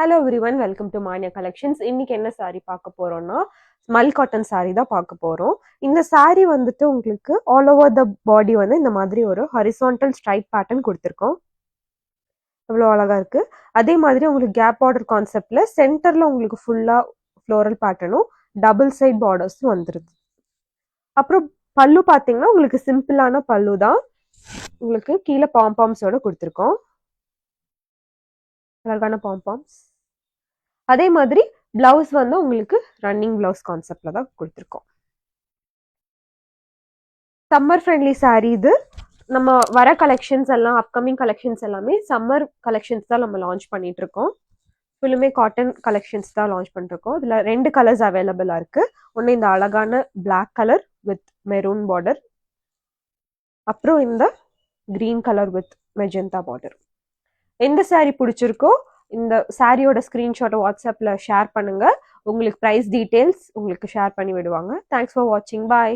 Hello everyone, welcome to mania collections. இன்னைக்கு என்ன saree பார்க்க போறோம்னா ஸ்மல் காட்டன் saree தான் பார்க்க போறோம். இந்த saree வந்துட்டு உங்களுக்கு ஆல் ஓவர் த பாடி வந்து இந்த மாதிரி ஒரு ஹரிசான்டல் ஸ்ட்ரைப் பேட்டர்ன் கொடுத்துருக்கோம். எவ்வளோ அழகா இருக்கு. அதே மாதிரி உங்களுக்கு கேப் பார்டர் கான்செப்ட்ல சென்டர்ல உங்களுக்கு ஃபுல்லா ஃப்ளோரல் பேட்டர்னும் டபுள் சைட் பார்டர்ஸும் வந்துருது. அப்புறம் பல்லு பார்த்தீங்கன்னா உங்களுக்கு சிம்பிளான பல்லு தான். உங்களுக்கு கீழே பாம்பாம்ஸோட கொடுத்துருக்கோம். அழகான பாம்பாம்ஸ். அதே மாதிரி பிளவுஸ் வந்து உங்களுக்கு ரன்னிங் பிளவுஸ் கான்செப்ட்ல தான் கொடுத்துருக்கோம். சம்மர் ஃப்ரெண்ட்லி saree இது. நம்ம வர கலெக்ஷன்ஸ் எல்லாம் அப்கமிங் கலெக்ஷன்ஸ் எல்லாமே சம்மர் கலெக்ஷன்ஸ் தான் நம்ம லான்ச் பண்ணிட்டு இருக்கோம். ஃபுல்லுமே காட்டன் கலெக்ஷன்ஸ் தான் லான்ச் பண்ணிருக்கோம். இதில் 2 கலர்ஸ் அவைலபிளா இருக்கு. ஒன்று இந்த அழகான black colour with maroon border, அப்புறம் இந்த green colour with magenta border. எந்த saree பிடிச்சிருக்கோ இந்த சாரியோட ஸ்க்ரீன்ஷாட்டை வாட்ஸ்அப்பில் ஷேர் பண்ணுங்க. உங்களுக்கு ப்ரைஸ் டீட்டெயில்ஸ் உங்களுக்கு ஷேர் பண்ணி விடுவாங்க. தேங்க்ஸ் ஃபார் வாட்சிங். பாய்.